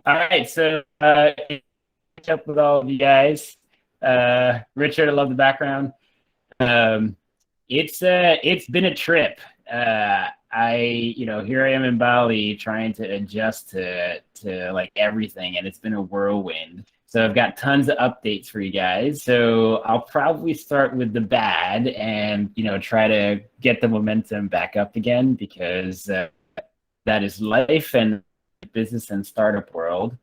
All right, so catch up with all of you guys. Richard, I love the background. Um, it's been a trip. Here I am in Bali trying to adjust to like everything, and it's been a whirlwind. So I've got tons of updates for you guys. So I'll probably start with the bad and try to get the momentum back up again because that is life and business and startup world.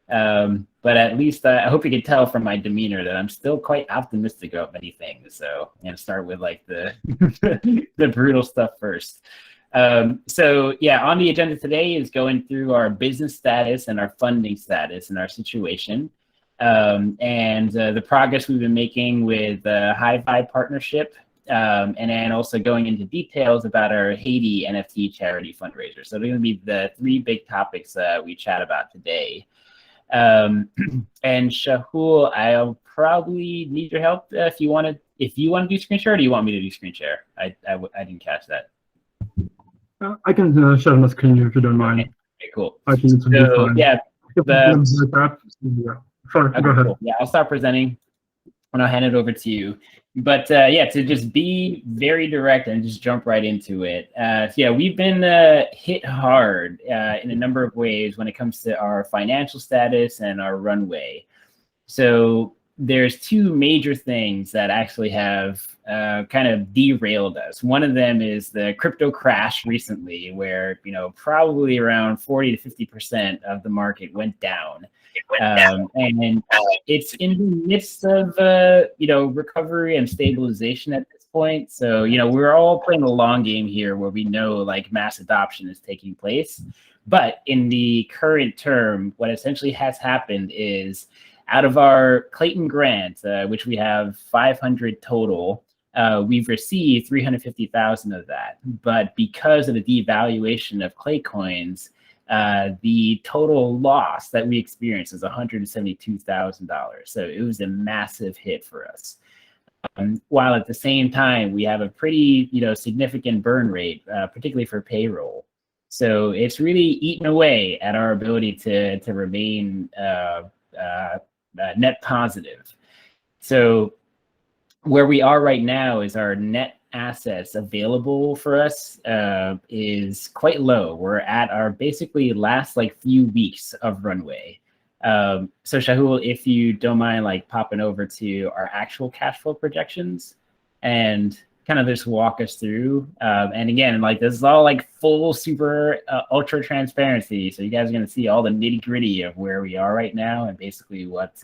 But at least I hope you can tell from my demeanor that I'm still quite optimistic about many things. So I'm gonna start with like the the brutal stuff first. So yeah, on the agenda today is going through our business status and our funding status and our situation, and the progress we've been making with the Hi-Fi partnership, and then also going into details about our Haiti NFT charity fundraiser. So they're going to be the three big topics that we chat about today. And Shahul, I'll probably need your help if you want to do screen share, or do you want me to do screen share? I didn't catch that. I can share my screen if you don't mind. Okay, cool. I think it will be fine. Yeah, yeah. Sorry, okay, go ahead. cool. Yeah, I'll start presenting and I'll hand it over to you. But yeah, to just be very direct and just jump right into it. So yeah, we've been hit hard in a number of ways when it comes to our financial status and our runway. So there's two major things that actually have kind of derailed us. One of them is the crypto crash recently, where probably around 40 to 50% of the market went down. And it's in the midst of recovery and stabilization at this point. So we're all playing the long game here, where we know like mass adoption is taking place. But in the current term, what essentially has happened is, out of our Clayton grant, which we have 500 total, we've received 350,000 of that. But because of the devaluation of Clay coins, the total loss that we experienced is $172,000. So it was a massive hit for us. While at the same time, we have a pretty significant burn rate, particularly for payroll. So it's really eaten away at our ability to remain net positive. So where we are right now is our net assets available for us is quite low. We're at our basically last like few weeks of runway. So Shahul, if you don't mind like popping over to our actual cash flow projections and kind of just walk us through. And again, like this is all like full, super, ultra transparency. So you guys are going to see all the nitty gritty of where we are right now and basically what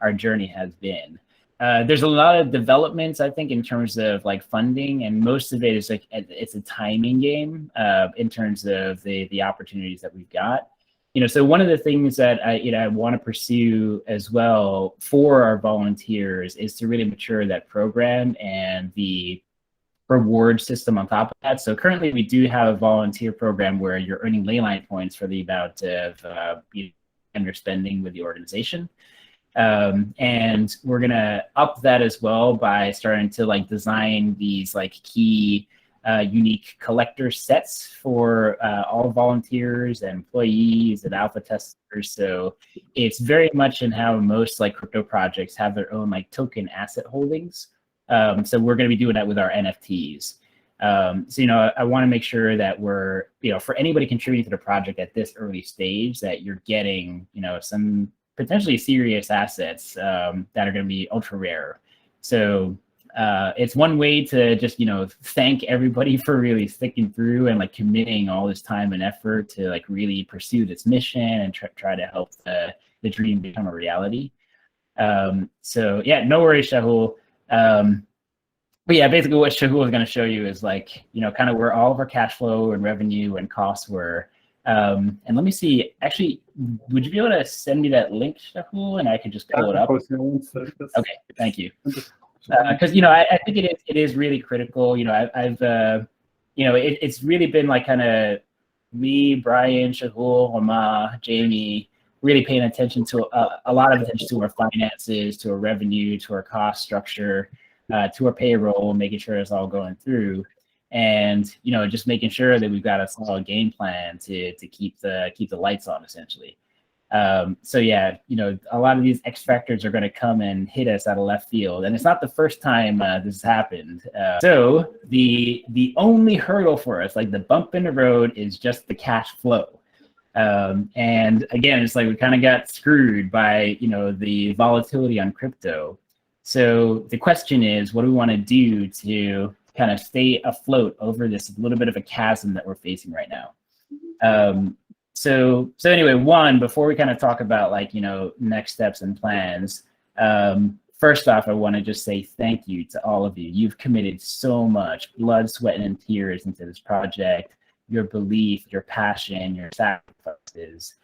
our journey has been. There's a lot of developments, I think, in terms of like funding, and most of it is like it's a timing game in terms of the opportunities that we've got. So one of the things that I want to pursue as well for our volunteers is to really mature that program and the reward system on top of that. So currently we do have a volunteer program where you're earning Leyline points for the amount of you're spending with the organization. And we're gonna up that as well by starting to like design these like key unique collector sets for all volunteers and employees and alpha testers. So it's very much in how most like crypto projects have their own like token asset holdings. So we're going to be doing that with our NFTs. So I want to make sure that we're for anybody contributing to the project at this early stage, that you're getting some potentially serious assets that are going to be ultra rare. So it's one way to just thank everybody for really sticking through and like committing all this time and effort to like really pursue this mission and try to help the dream become a reality. So yeah, no worries, Shahul. But yeah, basically what Shahul is going to show you is like kind of where all of our cash flow and revenue and costs were. And let me see, actually, would you be able to send me that link, Shahul, and I could just pull it up? Okay, thank you. Because I think it is really critical. I've it's really been like kind of me, Brian, Shahul, Homa, Jamie, really paying attention to a lot of attention to our finances, to our revenue, to our cost structure, to our payroll, making sure it's all going through, and just making sure that we've got a solid game plan to keep the lights on, essentially. So yeah, a lot of these X factors are going to come and hit us out of left field, and it's not the first time this has happened. So the only hurdle for us, like the bump in the road, is just the cash flow. And again, it's like we kind of got screwed by the volatility on crypto. So the question is, what do we want to do to kind of stay afloat over this little bit of a chasm that we're facing right now? So anyway, before we kind of talk about next steps and plans, first off, I want to just say thank you to all of you. You've committed so much blood, sweat, and tears into this project. Your belief, your passion, your sacrifices.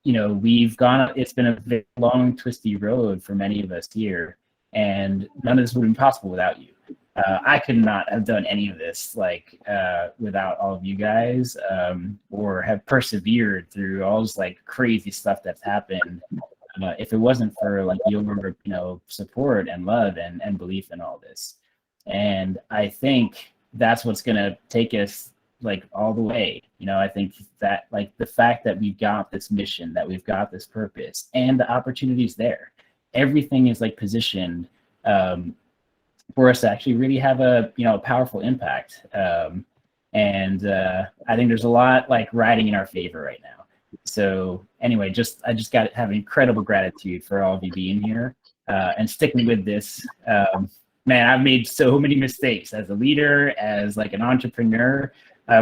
We've gone. It's been a very long, twisty road for many of us here, and none of this would have been possible without you. I could not have done any of this without all of you guys, or have persevered through all this crazy stuff that's happened. If it wasn't for your support and love and belief in all this. And I think that's what's gonna take us all the way. I think that the fact that we've got this mission, that we've got this purpose, and the opportunities there, everything is positioned for us to actually really have a powerful impact. And I think there's a lot riding in our favor right now. So anyway, I just got to have incredible gratitude for all of you being here and sticking with this. Man, I've made so many mistakes as a leader, as an entrepreneur,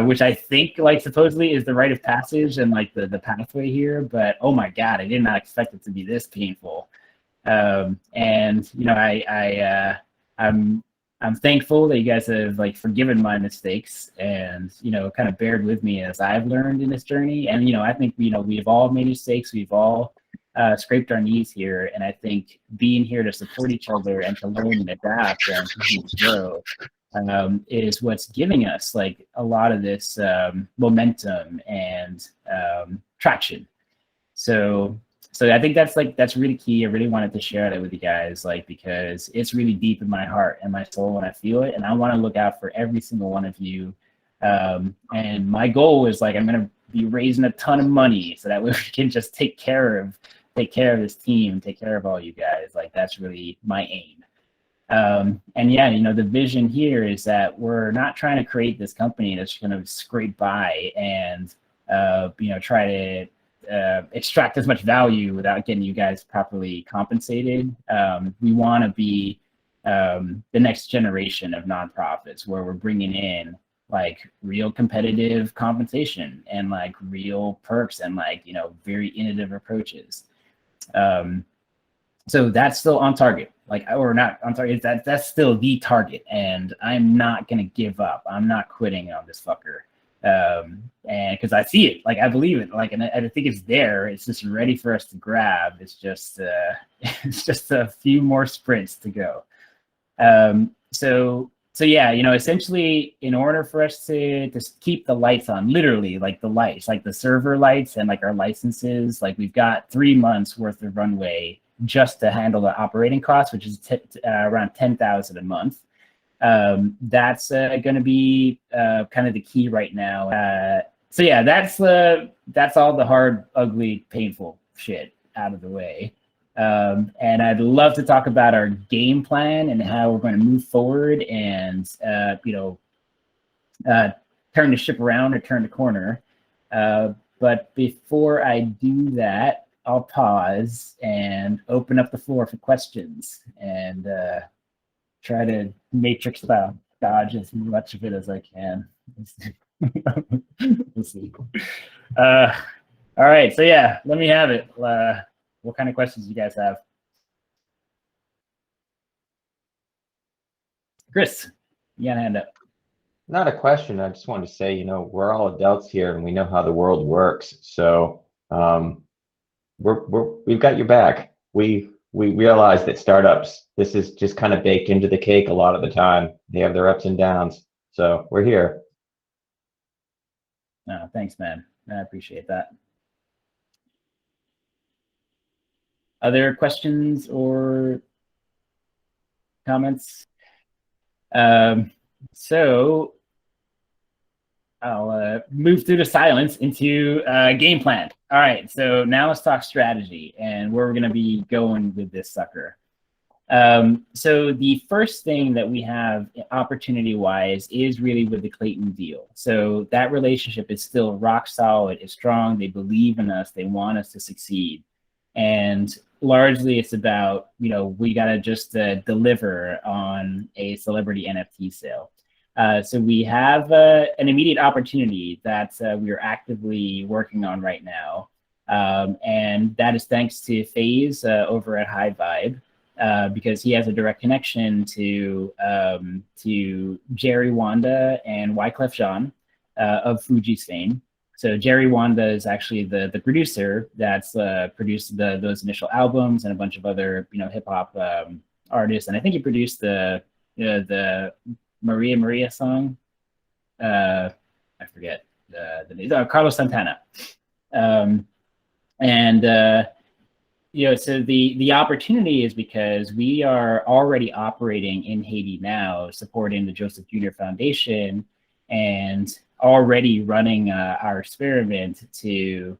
which I think supposedly is the rite of passage and the pathway here. But oh my God, I did not expect it to be this painful. And I'm thankful that you guys have forgiven my mistakes and kind of bared with me as I've learned in this journey. And I think we've all made mistakes. We've all scraped our knees here, and I think being here to support each other and to learn and adapt and grow is what's giving us a lot of this momentum and traction. So I think that's really key. I really wanted to share that with you guys, because it's really deep in my heart and my soul when I feel it, and I want to look out for every single one of you. And my goal is I'm going to be raising a ton of money so that we can just take care of this team, take care of all you guys. That's really my aim. And yeah, the vision here is that we're not trying to create this company that's going to scrape by and try to extract as much value without getting you guys properly compensated. We want to be the next generation of nonprofits where we're bringing in real competitive compensation and real perks and very innovative approaches. So that's still on target, or not on target. That's still the target, and I'm not gonna give up. I'm not quitting on this fucker. And because I see it, I believe it, and I think it's there. It's just ready for us to grab. It's just it's just a few more sprints to go. So yeah, essentially, in order for us to keep the lights on, literally the lights, the server lights and our licenses, we've got 3 months worth of runway just to handle the operating costs, which is around $10,000 a month. That's going to be kind of the key right now. So yeah, that's all the hard, ugly, painful shit out of the way. And I'd love to talk about our game plan and how we're going to move forward and turn the ship around or turn the corner. But before I do that, I'll pause and open up the floor for questions and try to matrix style dodge as much of it as I can. We'll see. All right, so yeah, let me have it. What kind of questions do you guys have? Chris, you got a hand up. Not a question. I just wanted to say, we're all adults here and we know how the world works. So we've got your back. We realize that startups, this is just kind of baked into the cake a lot of the time. They have their ups and downs. So we're here. Oh, thanks, man. I appreciate that. Other questions or comments? So move through the silence into game plan. All right, so now let's talk strategy and where we're going to be going with this sucker. So the first thing that we have opportunity-wise is really with the Clayton deal. So that relationship is still rock solid, it's strong, they believe in us, they want us to succeed. And largely it's about, we got to just deliver on a celebrity NFT sale. So we have an immediate opportunity that we are actively working on right now. And that is thanks to FaZe over at High Vibe, because he has a direct connection to Jerry Wanda and Wyclef Jean of Fuji's fame. So Jerry Wanda is actually the producer that's produced those initial albums and a bunch of other hip hop artists, and I think he produced the Maria song. I forget the name. Carlos Santana. So the opportunity is because we are already operating in Haiti now, supporting the Joseph Jr. Foundation, and already running our experiment to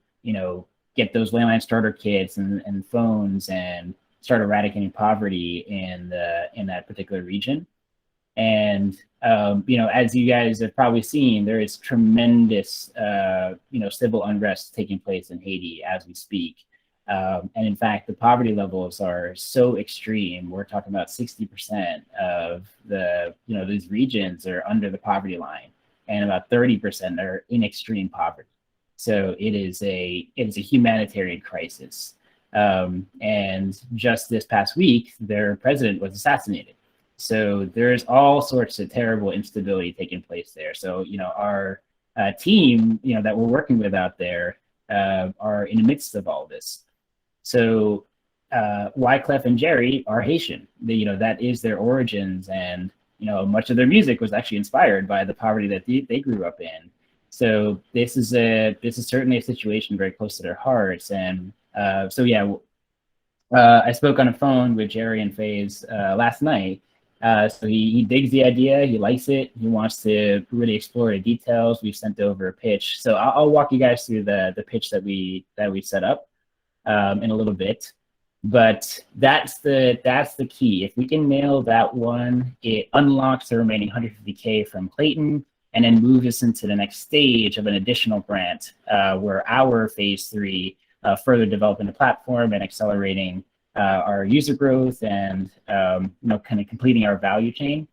get those Leyline starter kits and phones and start eradicating poverty in that particular region. And as you guys have probably seen, there is tremendous civil unrest taking place in Haiti as we speak. And in fact, the poverty levels are so extreme. We're talking about 60% of these regions are under the poverty line, and about 30% are in extreme poverty. So it is a humanitarian crisis. And just this past week, their president was assassinated. So there's all sorts of terrible instability taking place there. So our team that we're working with out there are in the midst of all this. So Wyclef and Jerry are Haitian. That is their origins, and much of their music was actually inspired by the poverty that they grew up in. So this is certainly a situation very close to their hearts. And I spoke on the phone with Jerry and FaZe last night. So he digs the idea, he likes it, he wants to really explore the details. We've sent over a pitch. So I'll walk you guys through the pitch that we set up in a little bit. But that's the key. If we can nail that one, it unlocks the remaining 150K from Clayton, and then moves us into the next stage of an additional grant where our phase 3 further developing the platform and accelerating our user growth and kind of completing our value chain,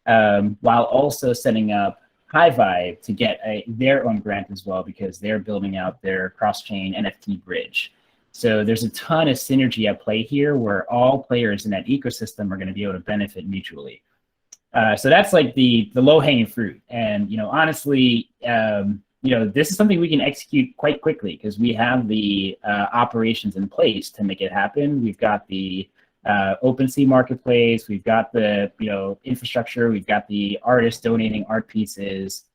while also setting up High Vibe to get their own grant as well, because they're building out their cross-chain NFT bridge. So there's a ton of synergy at play here where all players in that ecosystem are going to be able to benefit mutually. So that's like the low-hanging fruit. And honestly, this is something we can execute quite quickly because we have the operations in place to make it happen. We've got the OpenSea marketplace, we've got the infrastructure, we've got the artists donating art pieces.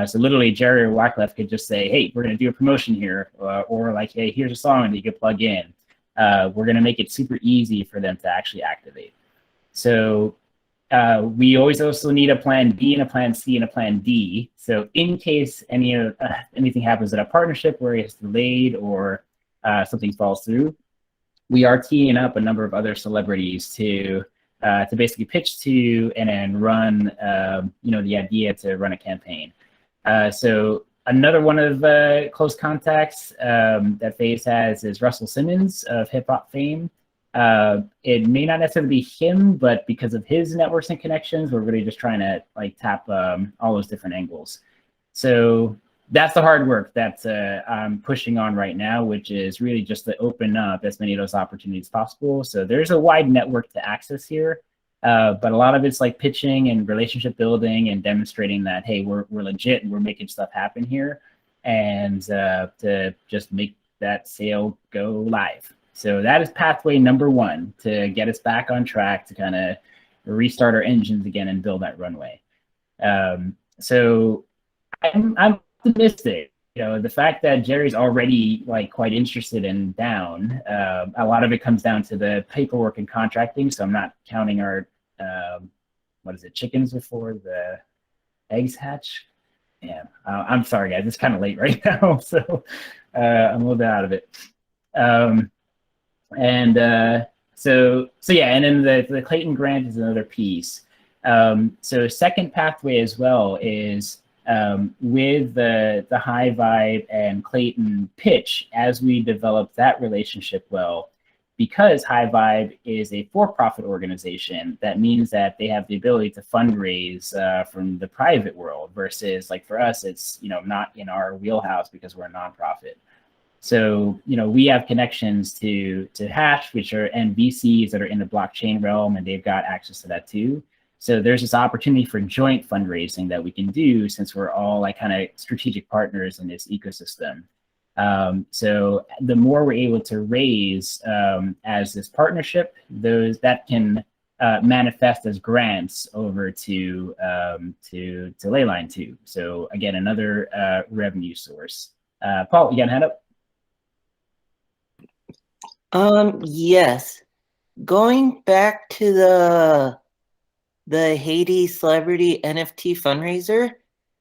So literally Jerry or Wyclef could just say, hey, we're going to do a promotion here, or like, hey, here's a song that you could plug in. We're going to make it super easy for them to actually activate. So we always also need a plan B and a plan C and a plan D. So in case anything happens in a partnership where it's delayed or something falls through, we are teeing up a number of other celebrities to basically pitch to and then run the idea to run a campaign. So another one of the close contacts that FaZe has is Russell Simmons of hip hop fame. It may not necessarily be him, but because of his networks and connections, we're really just trying to tap all those different angles. So that's the hard work that I'm pushing on right now, which is really just to open up as many of those opportunities as possible. So there's a wide network to access here, but a lot of it's like pitching and relationship building and demonstrating that, hey, we're legit and we're making stuff happen here, and to just make that sale go live. So that is pathway number 1 to get us back on track to kind of restart our engines again and build that runway. So I'm optimistic. The fact that Jerry's already quite interested and down, a lot of it comes down to the paperwork and contracting. So I'm not counting our chickens before the eggs hatch. Yeah, I'm sorry, guys. It's kind of late right now, so I'm a little bit out of it. Um, and so yeah, and then the Clayton grant is another piece. So second pathway as well is with the High Vibe and Clayton pitch as we develop that relationship well. Because High Vibe is a for-profit organization, that means that they have the ability to fundraise from the private world versus like for us, it's not in our wheelhouse because we're a nonprofit. So, we have connections to Hash, which are VCs that are in the blockchain realm, and they've got access to that too. So there's this opportunity for joint fundraising that we can do since we're all like kind of strategic partners in this ecosystem. So the more we're able to raise as this partnership, that can manifest as grants over to Leyline too. So again, another revenue source. Paul, you got a hand up? Yes. Going back to the Haiti celebrity NFT fundraiser,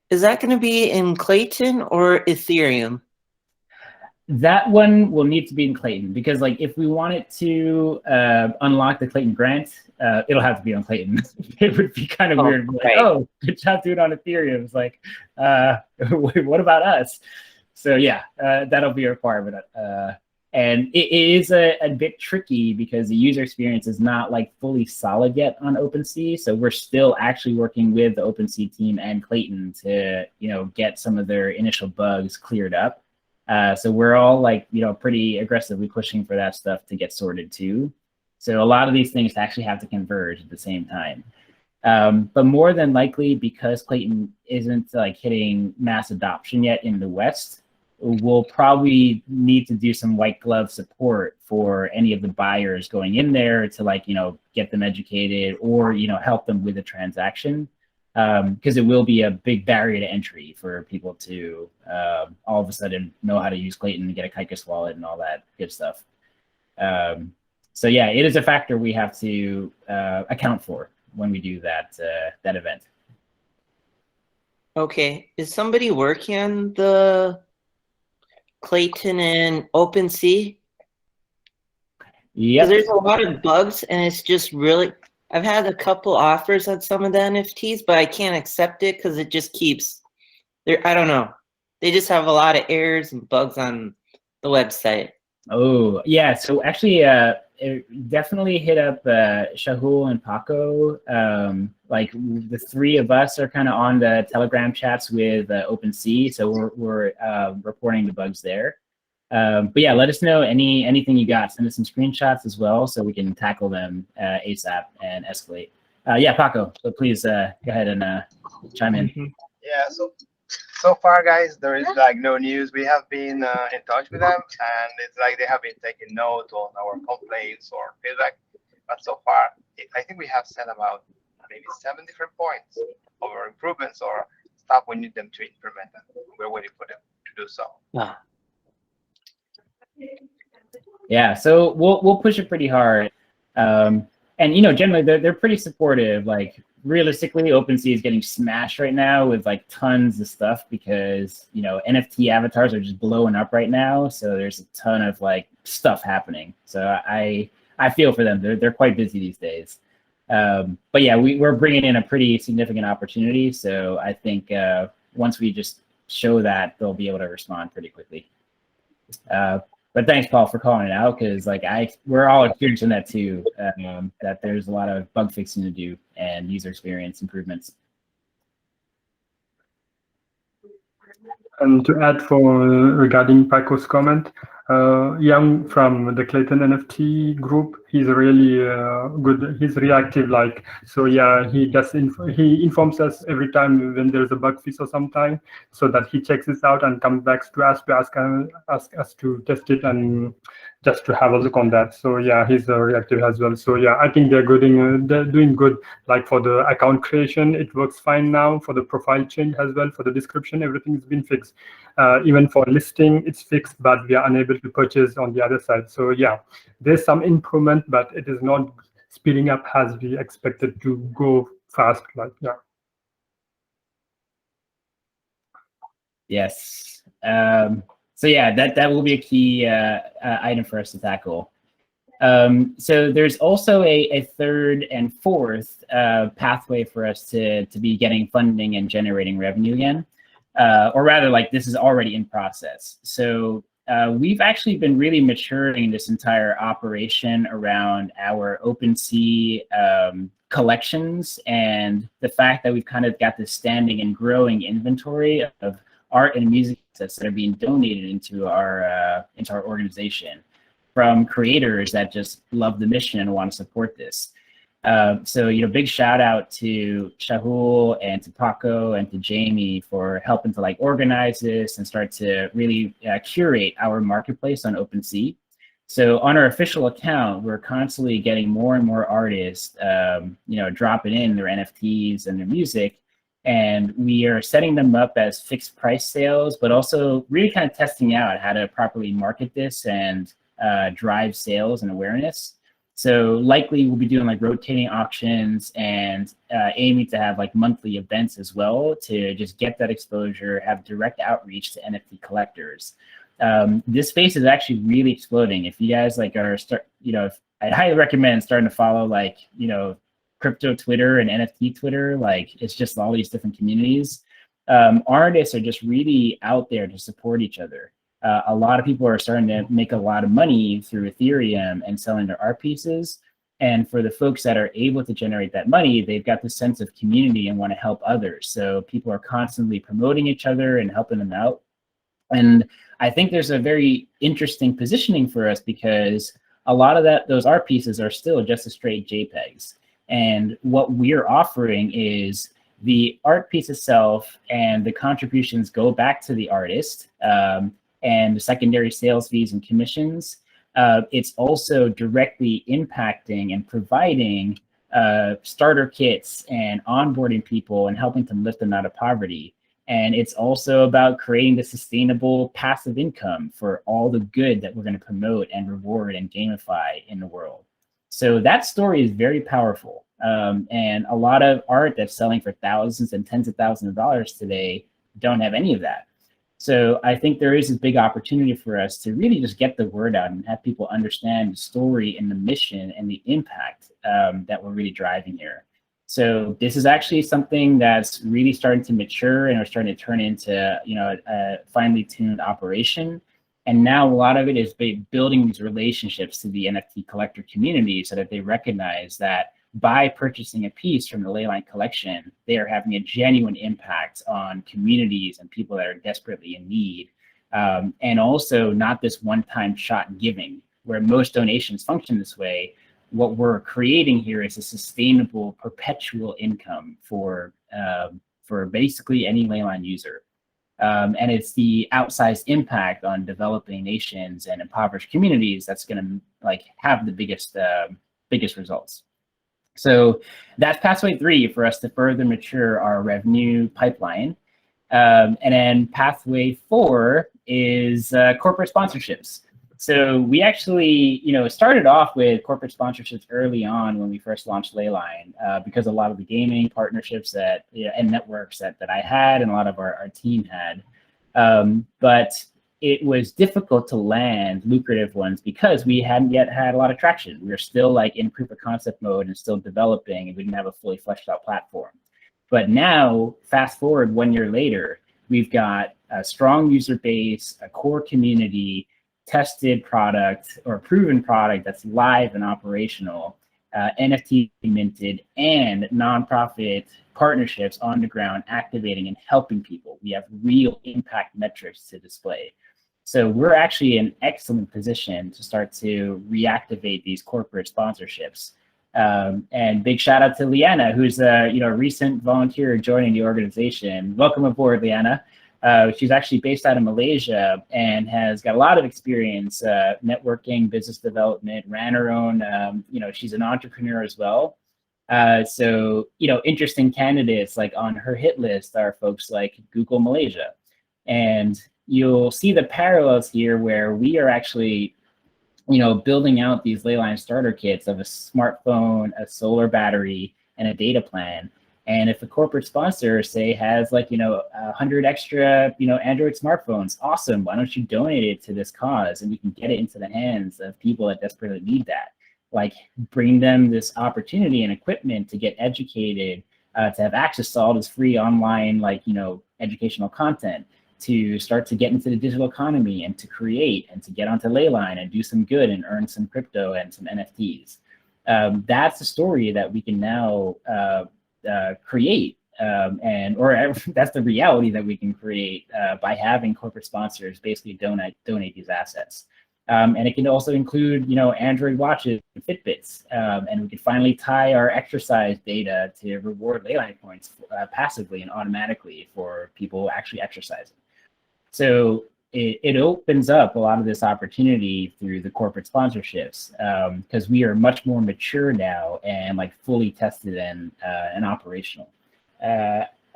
is that going to be in Clayton or Ethereum? That one will need to be in Clayton because, like, if we wanted to unlock the Clayton grant, it'll have to be on Clayton. It would be kind of weird. Like, right. oh, good job doing it on Ethereum. It's like, what about us? So yeah, that'll be a requirement. And it is a bit tricky because the user experience is not like fully solid yet on OpenSea. So we're still actually working with the OpenSea team and Clayton to get some of their initial bugs cleared up. So we're all like, pretty aggressively pushing for that stuff to get sorted too. So a lot of these things actually have to converge at the same time. But more than likely, because Clayton isn't like hitting mass adoption yet in the West, we'll probably need to do some white glove support for any of the buyers going in there to like, get them educated or, help them with a transaction. Because it will be a big barrier to entry for people to all of a sudden know how to use Clayton and get a Kikus wallet and all that good stuff. So yeah, it is a factor we have to account for when we do that event. Okay, is somebody working on the Clayton and OpenSea? Yeah, there's a lot of bugs, and it's just really. I've had a couple offers on some of the NFTs, but I can't accept it because it just keeps. I don't know. They just have a lot of errors and bugs on the website. Oh yeah, so actually, definitely hit up Shahul and Paco. Like the three of us are kind of on the Telegram chats with OpenSea, so we're reporting the bugs there. But yeah, let us know anything you got. Send us some screenshots as well, so we can tackle them ASAP and escalate. Yeah, Paco. So please go ahead and chime in. Yeah. So far, guys, there is like no news. We have been in touch with them, and it's like they have been taking note on our complaints or feedback. But so far, I think we have said about maybe 7 different points of our improvements or stuff we need them to implement. And we're waiting for them to do so. Wow. Yeah, so we'll push it pretty hard, and generally they're pretty supportive. Like realistically, OpenSea is getting smashed right now with like tons of stuff because NFT avatars are just blowing up right now. So there's a ton of like stuff happening. So I feel for them. They're quite busy these days. But yeah, we're bringing in a pretty significant opportunity. So I think once we just show that, they'll be able to respond pretty quickly. But thanks, Paul, for calling it out because like we're all experiencing that too. That there's a lot of bug fixing to do and user experience improvements. And to add regarding Paco's comment, Young from the Clayton NFT group, he's really good. He's reactive, so. Yeah, he does. He informs us every time when there's a bug fix or something, so that he checks this out and comes back to ask us to test it and just to have a look on that. So yeah, he's reactive as well. So yeah, I think they're doing good. Like for the account creation, it works fine now. For the profile change as well, for the description, everything's been fixed. Even for listing, it's fixed, but we are unable to purchase on the other side. So yeah, there's some improvement, but it is not speeding up as we expected to go fast. Yes. So yeah, that will be a key item for us to tackle. So there's also a third and fourth pathway for us to be getting funding and generating revenue again, or rather, like this is already in process. So we've actually been really maturing this entire operation around our OpenSea collections and the fact that we've kind of got this standing and growing inventory of art and music assets that are being donated into our organization from creators that just love the mission and want to support this. So, big shout out to Shahul and to Paco and to Jamie for helping to like organize this and start to really curate our marketplace on OpenSea. So on our official account, we're constantly getting more and more artists, dropping in their NFTs and their music. And we are setting them up as fixed price sales, but also really kind of testing out how to properly market this and drive sales and awareness. So likely we'll be doing like rotating auctions and aiming to have like monthly events as well to just get that exposure, have direct outreach to NFT collectors. This space is actually really exploding. If you guys like are I'd highly recommend starting to follow like, crypto Twitter and NFT Twitter. Like it's just all these different communities. Artists are just really out there to support each other. A lot of people are starting to make a lot of money through Ethereum and selling their art pieces. And for the folks that are able to generate that money, they've got this sense of community and want to help others. So people are constantly promoting each other and helping them out. And I think there's a very interesting positioning for us because a lot of those art pieces are still just a straight JPEGs. And what we're offering is the art piece itself and the contributions go back to the artist. And the secondary sales fees and commissions. It's also directly impacting and providing starter kits and onboarding people and helping to lift them out of poverty. And it's also about creating the sustainable passive income for all the good that we're going to promote and reward and gamify in the world. So that story is very powerful. And a lot of art that's selling for thousands and tens of thousands of dollars today don't have any of that. So I think there is a big opportunity for us to really just get the word out and have people understand the story and the mission and the impact that we're really driving here. So this is actually something that's really starting to mature and we're starting to turn into, a finely tuned operation. And now a lot of it is building these relationships to the NFT collector community so that they recognize that by purchasing a piece from the Leyline collection, they are having a genuine impact on communities and people that are desperately in need. And also not this one-time shot giving, where most donations function this way. What we're creating here is a sustainable, perpetual income for basically any Leyline user. And it's the outsized impact on developing nations and impoverished communities that's going to have the biggest results. So that's pathway 3 for us to further mature our revenue pipeline. And then pathway 4 is corporate sponsorships. So we actually, started off with corporate sponsorships early on when we first launched Leyline, because a lot of the gaming partnerships and networks that I had and a lot of our team had. But it was difficult to land lucrative ones because we hadn't yet had a lot of traction. We were still in proof of concept mode and still developing, and we didn't have a fully fleshed out platform. But now, fast forward 1 year later, we've got a strong user base, a core community, tested product or proven product that's live and operational, NFT minted, and nonprofit partnerships on the ground activating and helping people. We have real impact metrics to display. So we're actually in excellent position to start to reactivate these corporate sponsorships. And big shout out to Liana, who's a recent volunteer joining the organization. Welcome aboard, Liana. She's actually based out of Malaysia and has got a lot of experience networking, business development, ran her own, she's an entrepreneur as well. So, interesting candidates on her hit list are folks like Google Malaysia. And you'll see the parallels here where we are actually, building out these Leyline starter kits of a smartphone, a solar battery, and a data plan. And if a corporate sponsor, say, has like, 100 extra, Android smartphones, awesome. Why don't you donate it to this cause, and we can get it into the hands of people that desperately need that. Like, bring them this opportunity and equipment to get educated, to have access to all this free online, like, educational content, to start to get into the digital economy and to create and to get onto Leyline and do some good and earn some crypto and some NFTs. That's a story that we can now create, or that's the reality that we can create by having corporate sponsors basically donate these assets. And it can also include, Android watches and Fitbits, and we can finally tie our exercise data to reward Leyline points passively and automatically for people actually exercising. So it opens up a lot of this opportunity through the corporate sponsorships, because we are much more mature now and like fully tested and operational.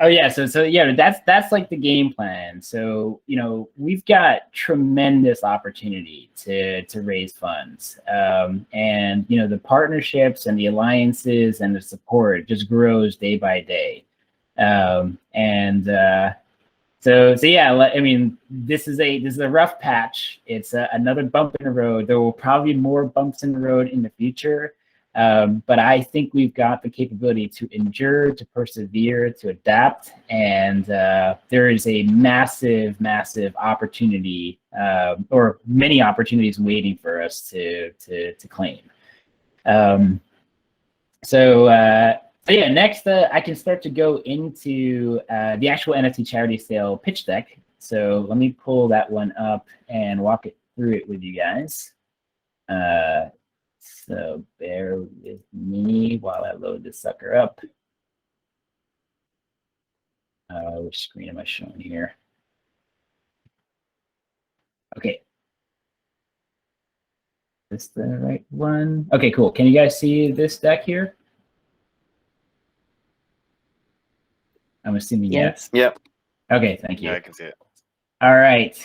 Oh yeah, so yeah, that's like the game plan. So we've got tremendous opportunity to raise funds, and the partnerships and the alliances and the support just grows day by day, So yeah, I mean, this is a rough patch. It's another bump in the road. There will probably be more bumps in the road in the future, but I think we've got the capability to endure, to persevere, to adapt, and there is a massive opportunity, or many opportunities waiting for us to claim. So yeah, next I can start to go into the actual NFT charity sale pitch deck. So let me pull that one up and walk through it with you guys. So bear with me while I load this sucker up. Which screen am I showing here? Okay. Is this the right one? Okay, cool. Can you guys see this deck here? I'm assuming yes. Yep. Okay, thank you. Yeah, I can see it. All right.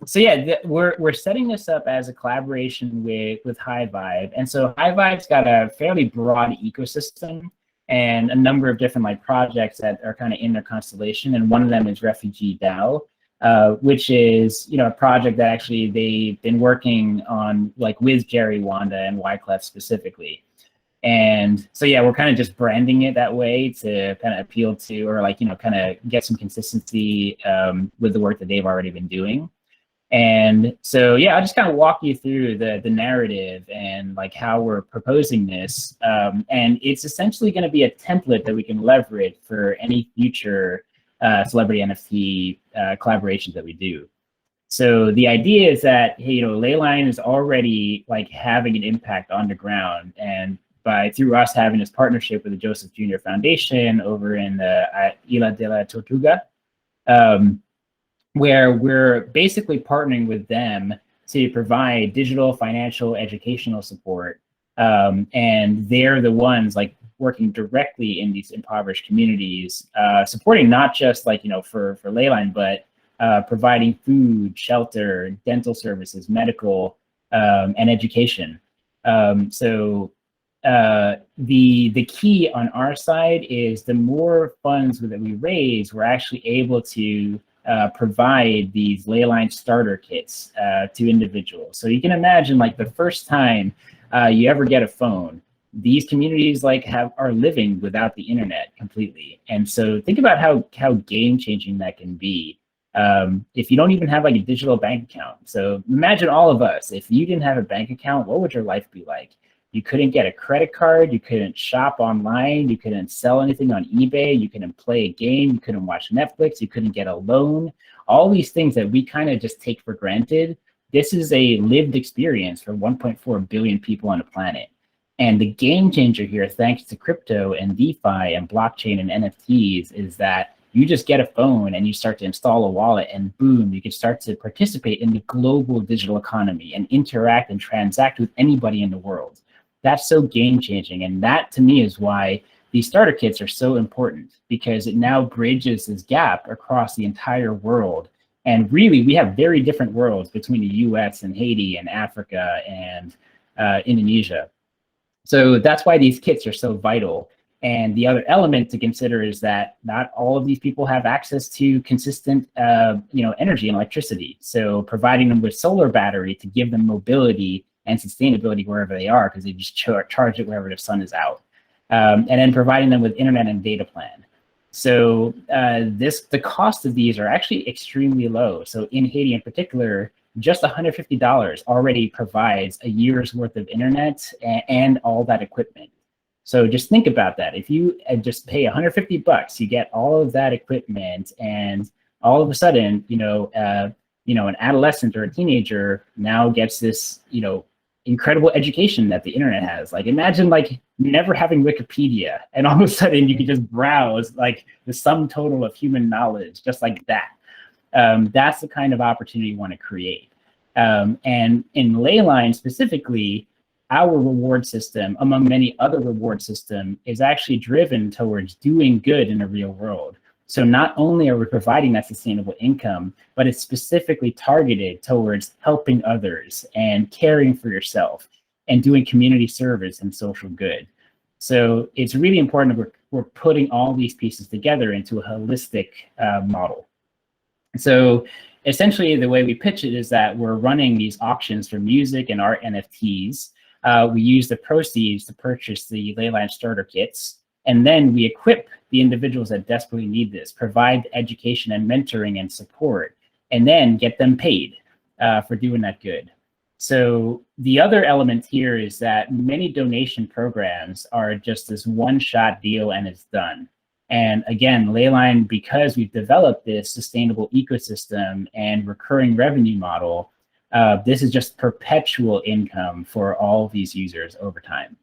So yeah, we're setting this up as a collaboration with High Vibe, and so High Vibe's got a fairly broad ecosystem and a number of different like projects that are kind of in their constellation, and one of them is Refugee DAO, which is a project that actually they've been working on like with Jerry Wanda and Wyclef specifically. And so yeah, we're kind of just branding it that way to kind of appeal to, or like kind of get some consistency with the work that they've already been doing. And so yeah, I'll just kind of walk you through the narrative and like how we're proposing this. And it's essentially going to be a template that we can leverage for any future celebrity NFT collaborations that we do. So the idea is that, hey, Leyline is already like having an impact on the ground, and through us having this partnership with the Joseph Jr. Foundation over in the Isla de la Tortuga, where we're basically partnering with them to provide digital, financial, educational support, and they're the ones like working directly in these impoverished communities, supporting not just like for Leyline, but providing food, shelter, dental services, medical, and education. So the key on our side is the more funds that we raise, we're actually able to provide these Leyline starter kits to individuals. So you can imagine like the first time you ever get a phone, these communities like are living without the internet completely. And so think about how game changing that can be. If you don't even have like a digital bank account. So imagine all of us, if you didn't have a bank account, what would your life be like? You couldn't get a credit card, you couldn't shop online, you couldn't sell anything on eBay, you couldn't play a game, you couldn't watch Netflix, you couldn't get a loan. All these things that we kind of just take for granted, this is a lived experience for 1.4 billion people on the planet. And the game changer here, thanks to crypto and DeFi and blockchain and NFTs, is that you just get a phone and you start to install a wallet, and boom, you can start to participate in the global digital economy and interact and transact with anybody in the world. That's so game changing. And that to me is why these starter kits are so important, because it now bridges this gap across the entire world. And really, we have very different worlds between the US and Haiti and Africa and Indonesia. So that's why these kits are so vital. And the other element to consider is that not all of these people have access to consistent, energy and electricity. So providing them with solar battery to give them mobility and sustainability wherever they are, because they just charge it wherever the sun is out. And then providing them with internet and data plan. So the cost of these are actually extremely low. So in Haiti in particular, just $150 already provides a year's worth of internet and all that equipment. So just think about that. If you just pay $150, you get all of that equipment, and all of a sudden, an adolescent or a teenager now gets this, incredible education that the internet has. Like, imagine like never having Wikipedia, and all of a sudden you can just browse like the sum total of human knowledge just like that. That's the kind of opportunity you want to create. And in Leyline specifically, our reward system, among many other reward systems, is actually driven towards doing good in the real world. So not only are we providing that sustainable income, but it's specifically targeted towards helping others and caring for yourself and doing community service and social good. So it's really important that we're putting all these pieces together into a holistic model. So essentially the way we pitch it is that we're running these auctions for music and art NFTs. We use the proceeds to purchase the Leyline starter kits, and then we equip the individuals that desperately need this, provide education and mentoring and support, and then get them paid for doing that good. So the other element here is that many donation programs are just this one-shot deal and it's done. And again, Leyline, because we've developed this sustainable ecosystem and recurring revenue model, this is just perpetual income for all of these users over time.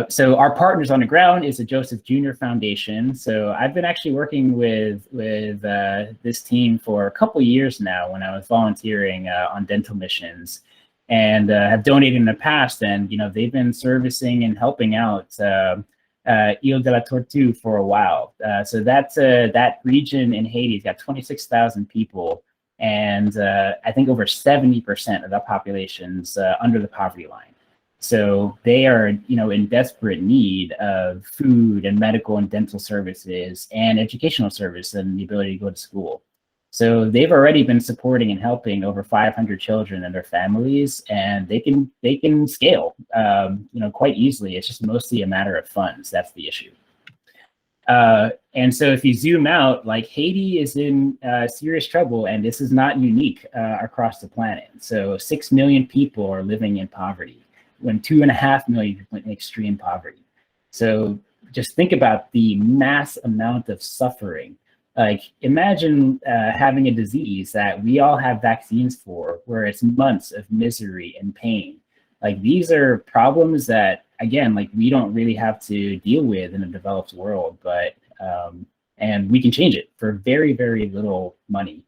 So our partners on the ground is the Joseph Jr. Foundation. So I've been actually working with this team for a couple of years now when I was volunteering on dental missions, and have donated in the past. And they've been servicing and helping out Ile de la Tortue for a while. So that's that region in Haiti has got 26,000 people, and I think over 70% of that population's under the poverty line. So they are, in desperate need of food and medical and dental services and educational service and the ability to go to school. So they've already been supporting and helping over 500 children and their families, and they can scale, quite easily. It's just mostly a matter of funds. That's the issue. And so if you zoom out, like Haiti is in serious trouble, and this is not unique across the planet. So 6 million people are living in poverty, when 2.5 million people in extreme poverty. So just think about the mass amount of suffering. Like, imagine having a disease that we all have vaccines for, where it's months of misery and pain. Like, these are problems that, again, like, we don't really have to deal with in a developed world, but and we can change it for very, very little money.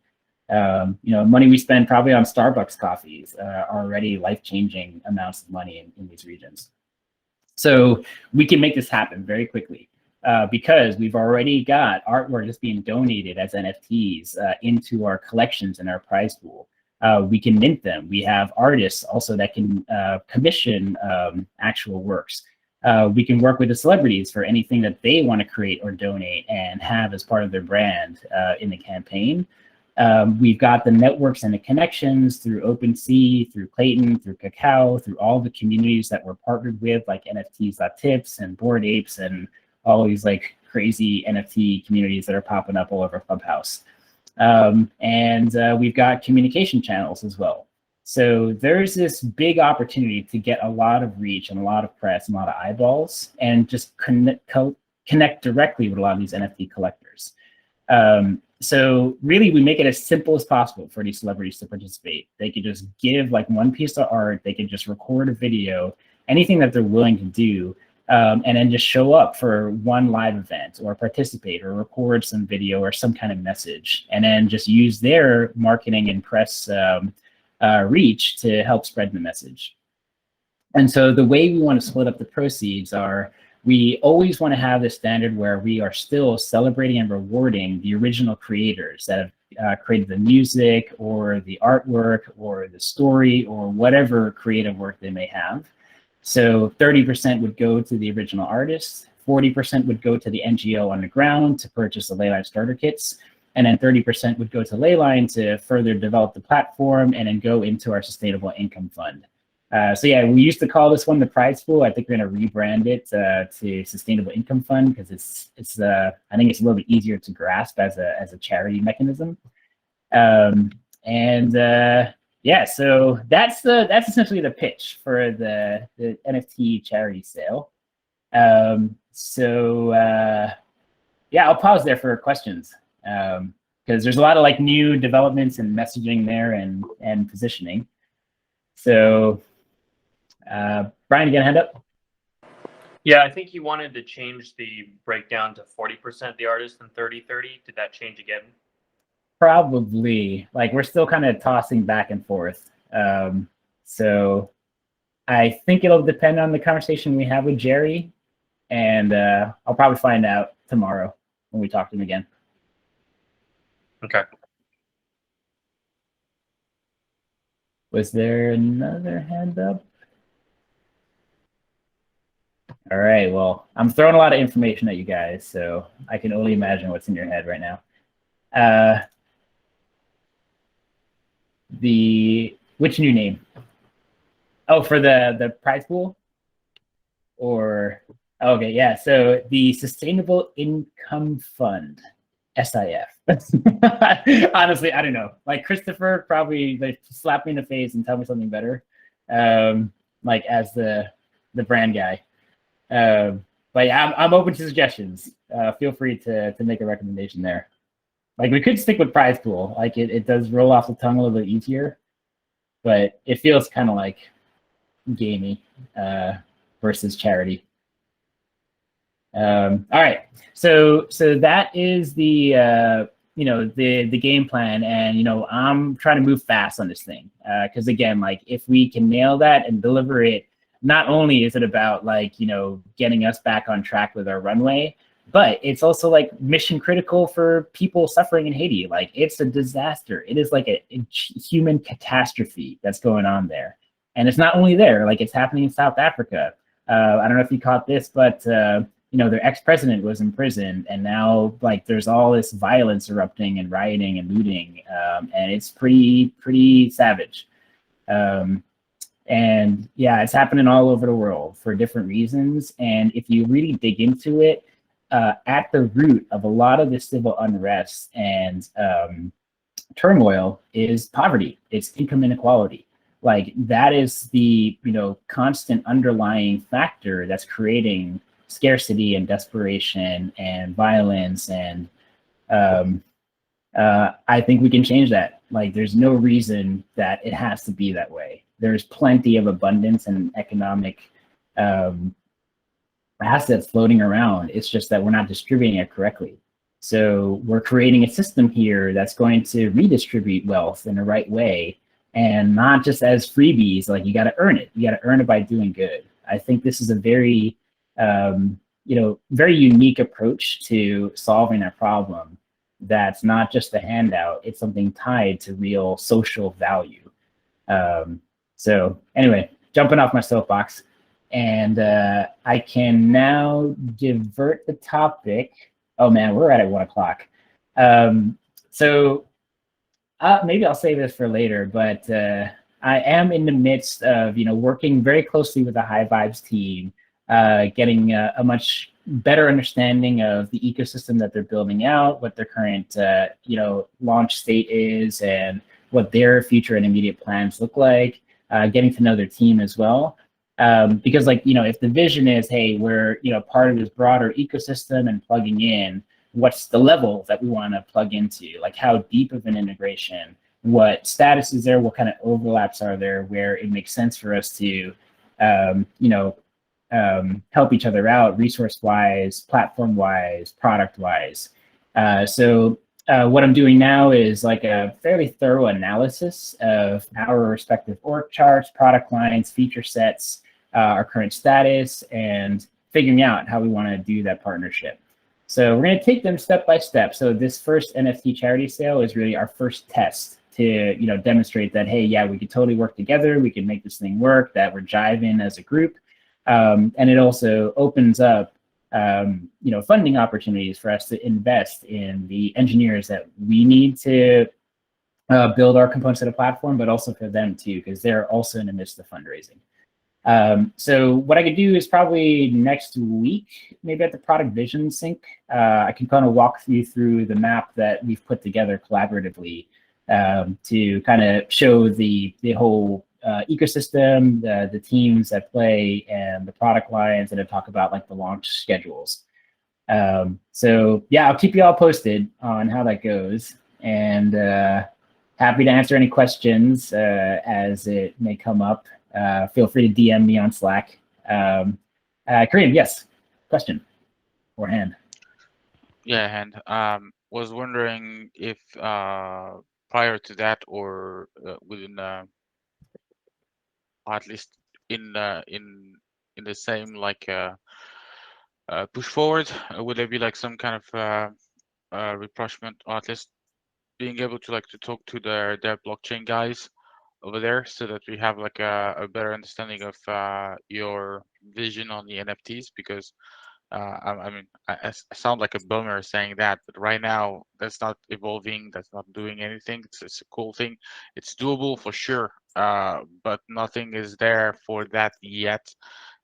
Money we spend probably on Starbucks coffees are already life-changing amounts of money in these regions. So we can make this happen very quickly because we've already got artwork that's being donated as NFTs into our collections and our prize pool. We can mint them. We have artists also that can commission actual works. We can work with the celebrities for anything that they want to create or donate and have as part of their brand in the campaign. We've got the networks and the connections through OpenSea, through Clayton, through Cacao, through all the communities that we're partnered with, like NFTs.tips and Bored Apes and all these like crazy NFT communities that are popping up all over Clubhouse. And we've got communication channels as well. So there's this big opportunity to get a lot of reach and a lot of press and a lot of eyeballs, and just connect directly with a lot of these NFT collectors. So really, we make it as simple as possible for these celebrities to participate. They could just give like one piece of art, they could just record a video, anything that they're willing to do, and then just show up for one live event or participate or record some video or some kind of message, and then just use their marketing and press reach to help spread the message. And so the way we want to split up the proceeds are, we always want to have this standard where we are still celebrating and rewarding the original creators that have created the music or the artwork or the story or whatever creative work they may have. So 30% would go to the original artist, 40% would go to the NGO on the ground to purchase the Leyline starter kits, and then 30% would go to Leyline to further develop the platform and then go into our sustainable income fund. So yeah, we used to call this one the prize pool. I think we're going to rebrand it to Sustainable Income Fund because it's I think it's a little bit easier to grasp as a charity mechanism. Yeah, so that's essentially the pitch for the NFT charity sale. Yeah, I'll pause there for questions because there's a lot of like new developments and messaging there and positioning. So, Brian, you got a hand up? Yeah, I think you wanted to change the breakdown to 40% the artist and 30-30. Did that change again? Probably. Like we're still kind of tossing back and forth. So I think it'll depend on the conversation we have with Jerry, and I'll probably find out tomorrow when we talk to him again. Okay. Was there another hand up? All right, well, I'm throwing a lot of information at you guys, so I can only imagine what's in your head right now. Which new name? Oh, for the prize pool? Or, okay, yeah, so the Sustainable Income Fund, SIF. Honestly, I don't know. Like Christopher probably like slap me in the face and tell me something better, like as the brand guy. But yeah, I'm open to suggestions. Feel free to make a recommendation there. Like we could stick with prize pool. Like it does roll off the tongue a little bit easier, but it feels kind of like gamey versus charity. All right, so that is the the game plan, and I'm trying to move fast on this thing because again, like if we can nail that and deliver it, not only is it about like getting us back on track with our runway, but it's also like mission critical for people suffering in Haiti. Like it's a disaster. It is like a human catastrophe that's going on there, and it's not only there. Like it's happening in South Africa. I don't know if you caught this, but their ex-president was in prison, and now like there's all this violence erupting and rioting and looting, and it's pretty savage. And yeah, it's happening all over the world for different reasons. And if you really dig into it, at the root of a lot of the civil unrest and turmoil is poverty. It's income inequality. Like that is the constant underlying factor that's creating scarcity and desperation and violence. And I think we can change that. Like there's no reason that it has to be that way. There's plenty of abundance and economic assets floating around. It's just that we're not distributing it correctly. So we're creating a system here that's going to redistribute wealth in the right way, and not just as freebies. Like you got to earn it. You got to earn it by doing good. I think this is a very very unique approach to solving a problem that's not just a handout. It's something tied to real social value. So anyway, jumping off my soapbox, and I can now divert the topic. Oh man, we're at 1 o'clock. So maybe I'll save this for later, but I am in the midst of working very closely with the High Vibes team, getting a much better understanding of the ecosystem that they're building out, what their current launch state is, and what their future and immediate plans look like. Getting to know their team as well, because if the vision is, hey, we're part of this broader ecosystem and plugging in, what's the level that we want to plug into? Like how deep of an integration? What status is there? What kind of overlaps are there where it makes sense for us to help each other out, resource-wise, platform-wise, product-wise. So what I'm doing now is like a fairly thorough analysis of our respective org charts, product lines, feature sets, our current status, and figuring out how we want to do that partnership. So we're going to take them step by step. So this first NFT charity sale is really our first test to demonstrate that, hey, yeah, we could totally work together. We can make this thing work, that we're jiving as a group. And it also opens up funding opportunities for us to invest in the engineers that we need to build our components of the platform, but also for them too, because they're also in the midst of fundraising. So what I could do is probably next week, maybe at the product vision sync, I can kind of walk you through the map that we've put together collaboratively to kind of show the whole ecosystem, the teams that play, and the product lines, and to talk about like the launch schedules. So yeah, I'll keep you all posted on how that goes, and happy to answer any questions as it may come up. Feel free to DM me on Slack. Kareem, yes, question or hand? Yeah, hand. Was wondering if prior to that or within at least in the same like push forward, would there be like some kind of rapprochement, or at least being able to like to talk to their blockchain guys over there, so that we have like a better understanding of your vision on the NFTs? Because I mean, I sound like a bummer saying that, but right now that's not evolving, that's not doing anything. It's a cool thing, it's doable for sure, but nothing is there for that yet,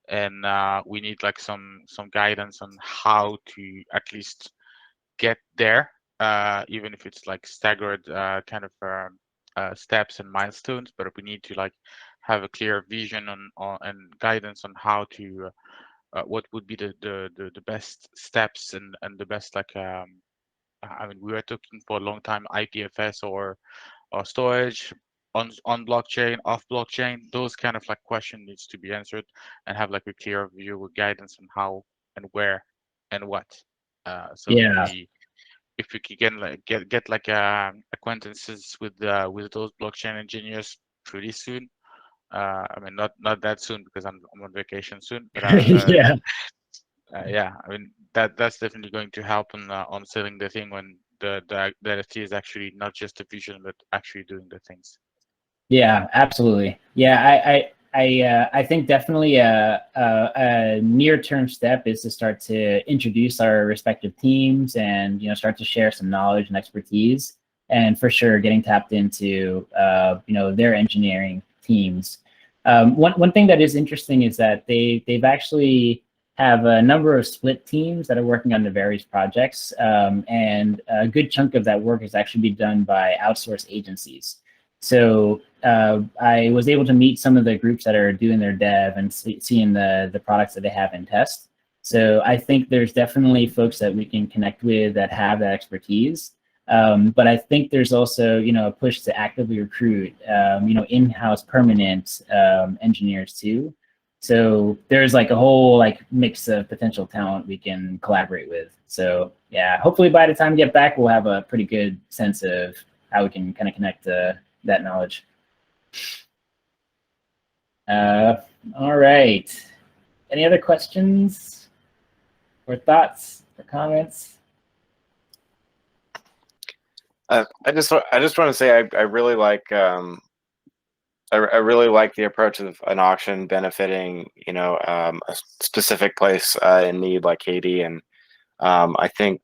and we need like some guidance on how to at least get there, even if it's like staggered kind of steps and milestones. But we need to like have a clear vision on and guidance on how to what would be the best steps and the best like I mean, we were talking for a long time IPFS or storage on blockchain, off blockchain. Those kind of like question needs to be answered, and have like a clear view with guidance on how and where and what. So Yeah. if we can get like acquaintances with those blockchain engineers pretty soon. I mean, not that soon because I'm on vacation soon, but Yeah. yeah, I mean that's definitely going to help on selling the thing when the NFT is actually not just a vision but actually doing the things. Yeah, absolutely. Yeah, I think definitely a near-term step is to start to introduce our respective teams and start to share some knowledge and expertise, and for sure getting tapped into their engineering teams. One thing that is interesting is that they've actually have a number of split teams that are working on the various projects, and a good chunk of that work is actually being done by outsourced agencies. So I was able to meet some of the groups that are doing their dev and seeing the products that they have in test. So I think there's definitely folks that we can connect with that have that expertise. But I think there's also a push to actively recruit in-house permanent engineers too. So there's like a whole like mix of potential talent we can collaborate with. So yeah, hopefully by the time we get back, we'll have a pretty good sense of how we can kind of connect that knowledge. All right. Any other questions or thoughts or comments? I just want to say I really like I really like the approach of an auction benefiting a specific place in need like Haiti, and I think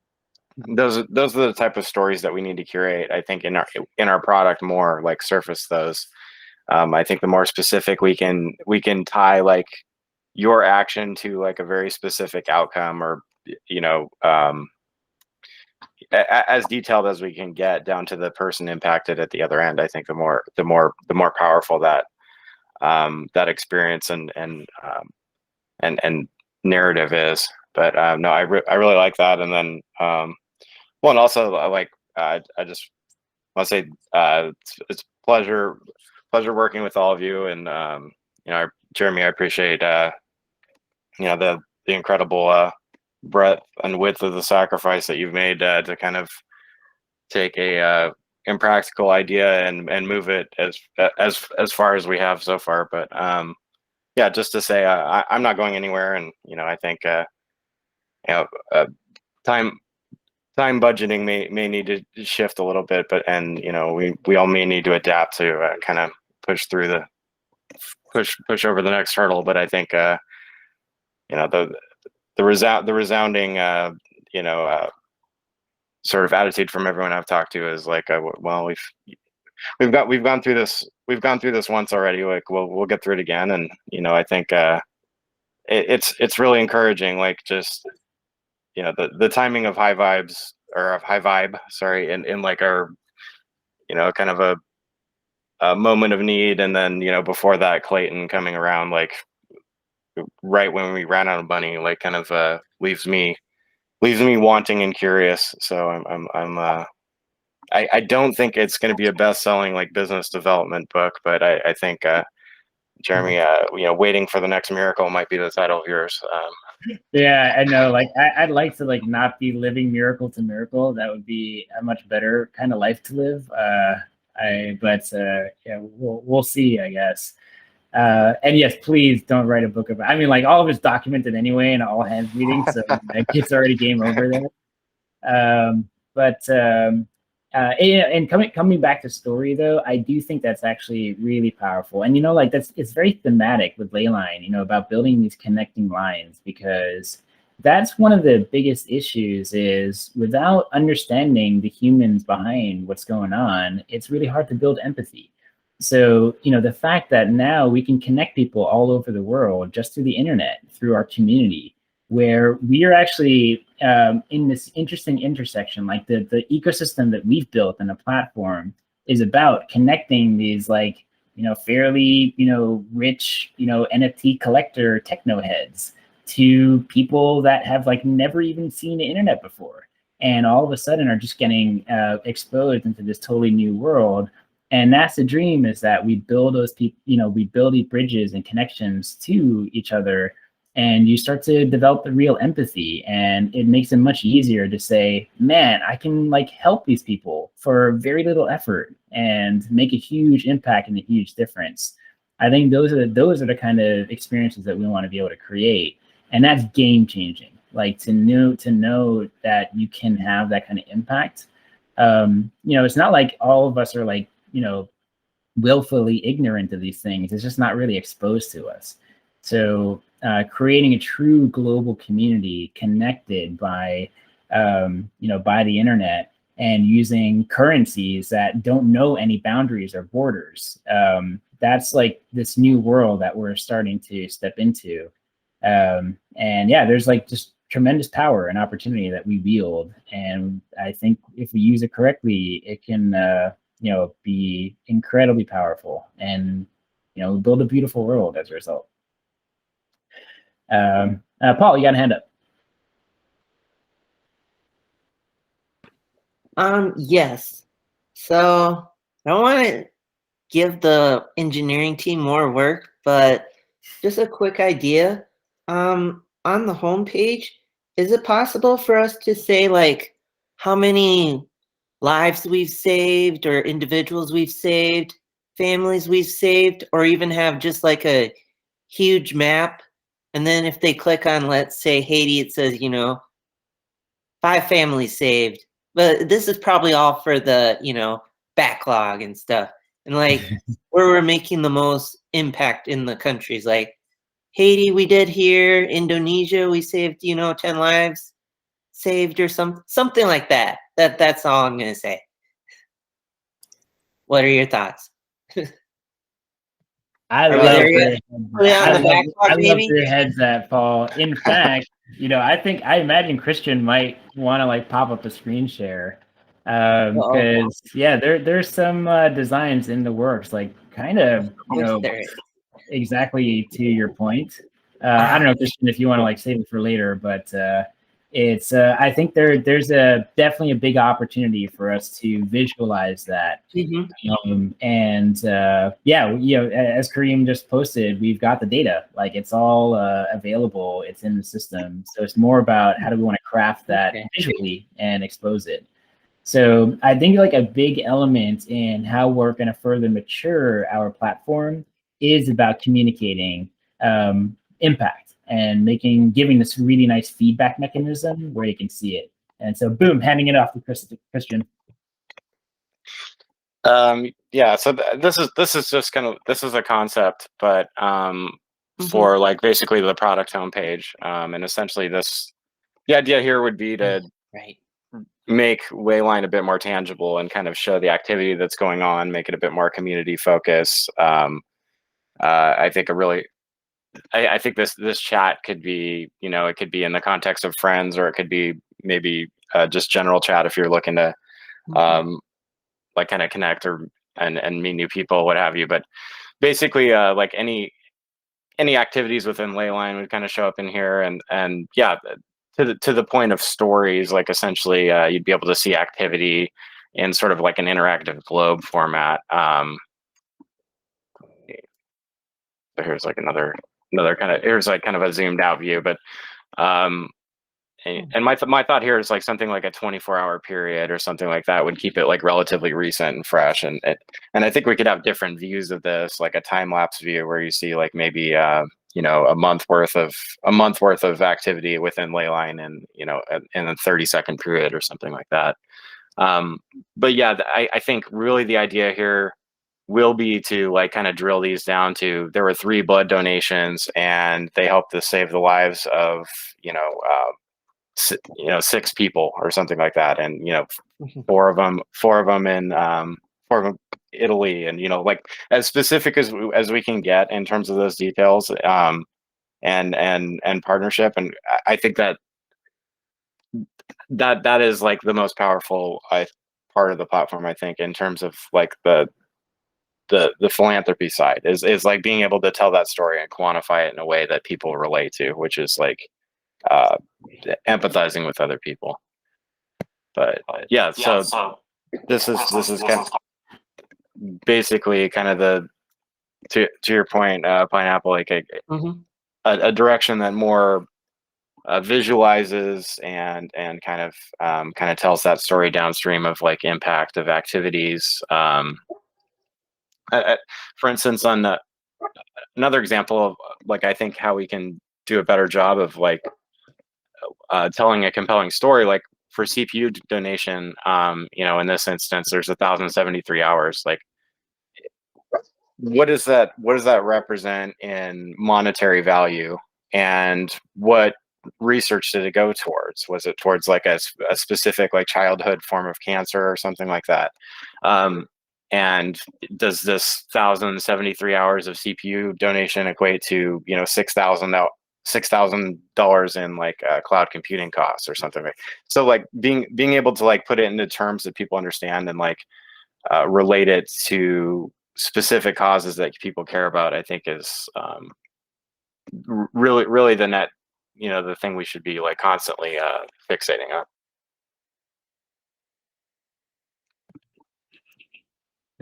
those are the type of stories that we need to curate. I think in our product more, like surface those. I think the more specific we can tie like your action to like a very specific outcome, or as detailed as we can get down to the person impacted at the other end. I think the more powerful that that experience and narrative is. But no, I really like that. And then well, and also like I just want to say it's pleasure working with all of you, and Jeremy, I appreciate the incredible breadth and width of the sacrifice that you've made to kind of take a impractical idea and move it as far as we have so far. But yeah, just to say I'm not going anywhere, and I think time budgeting may need to shift a little bit, but we all may need to adapt to kind of push over the next hurdle. But I think the resounding sort of attitude from everyone I've talked to is like, well, we've gone through this once already. Like, we'll get through it again. And I think it's really encouraging. Like, just the timing of high vibes, or of high vibe, sorry, in like our kind of a moment of need, and then before that, Clayton coming around like right when we ran out of money, like kind of leaves me wanting and curious. So I don't think it's going to be a best-selling like business development book, but I think Jeremy, waiting for the next miracle might be the title of yours. Yeah, I know. Like, I'd like to like not be living miracle to miracle. That would be a much better kind of life to live. Yeah, we'll see, I guess. And yes, please don't write a book about. I mean, like, all of it's documented anyway in all hands meetings, so like, it's already game over there. And coming back to story though, I do think that's actually really powerful. And like, it's very thematic with Leyline, about building these connecting lines, because that's one of the biggest issues is without understanding the humans behind what's going on, it's really hard to build empathy. So, the fact that now we can connect people all over the world just through the internet, through our community, where we are actually in this interesting intersection, like the ecosystem that we've built and the platform is about connecting these like, fairly, rich, NFT collector techno heads to people that have like never even seen the internet before. And all of a sudden are just getting exposed into this totally new world. And that's the dream, is that we build those people, we build these bridges and connections to each other, and you start to develop the real empathy, and it makes it much easier to say, man, I can like help these people for very little effort and make a huge impact and a huge difference. I think those are the kind of experiences that we want to be able to create. And that's game changing. Like, to know that you can have that kind of impact. It's not like all of us are like, willfully ignorant of these things. It's just not really exposed to us. So creating a true global community connected by the internet, and using currencies that don't know any boundaries or borders. That's like this new world that we're starting to step into. And yeah, there's like just tremendous power and opportunity that we wield. And I think if we use it correctly, it can, be incredibly powerful, and, build a beautiful world as a result. Paul, you got a hand up. Yes. So I don't want to give the engineering team more work, but just a quick idea. On the homepage, is it possible for us to say like how many lives we've saved, or individuals we've saved, families we've saved, or even have just like a huge map? And then if they click on, let's say, Haiti, it says, 5 families saved. But this is probably all for the, backlog and stuff. And like where we're making the most impact in the countries, like Haiti, we did here, Indonesia, we saved, 10 lives saved, or something like that. That's all I'm gonna say. What are your thoughts? I love your heads at Paul. In fact, I imagine Christian might want to like pop up a screen share, because there's some designs in the works, like kind of exactly to your point. I don't know, Christian, if you want to like save it for later, but it's I think there's definitely a big opportunity for us to visualize that. Mm-hmm. As Kareem just posted, we've got the data, like it's all available, it's in the system. So it's more about how do we want to craft that visually and expose it. So I think like a big element in how we're going to further mature our platform is about communicating impact, and giving this really nice feedback mechanism where you can see it. And so, boom, handing it off to Christian. So this is just this is a concept, but for like basically the product homepage. And essentially the idea here would be to Right. make Leyline a bit more tangible and kind of show the activity that's going on, make it a bit more community focused. I think I think this chat could be, it could be in the context of friends, or it could be maybe just general chat if you're looking to like kind of connect and meet new people, what have you. But basically, like any activities within Leyline would kind of show up in here, and yeah, to the point of stories, like essentially you'd be able to see activity in sort of like an interactive globe format. So here's like another kind of, here's like kind of a zoomed out view, but and my thought here is like something like a 24-hour period or something like that would keep it like relatively recent and fresh. And I think we could have different views of this, like a time lapse view where you see like maybe a month worth of activity within Leyline, and in a 30-second period or something like that. But yeah, I think really the idea here will be to like kind of drill these down to, there were 3 blood donations and they helped to save the lives of 6 people or something like that, and 4 of them in Italy, and like as specific as we can get in terms of those details, and partnership. And I think that is like the most powerful part of the platform, I think, in terms of like the philanthropy side is like being able to tell that story and quantify it in a way that people relate to, which is like empathizing with other people. But yeah, so this is kind of basically kind of to your point, Pineapple, like a direction that more visualizes and kind of tells that story downstream of like impact of activities. For instance, on another example of like, I think how we can do a better job of like telling a compelling story, like for CPU donation, in this instance, there's 1,073 hours. Like, what does that represent in monetary value, and what research did it go towards? Was it towards like a specific like childhood form of cancer or something like that? And does this 1,073 hours of CPU donation equate to $6,000 in like cloud computing costs or something? So like being able to like put it into terms that people understand and like relate it to specific causes that people care about, I think is really the net, the thing we should be like constantly fixating on.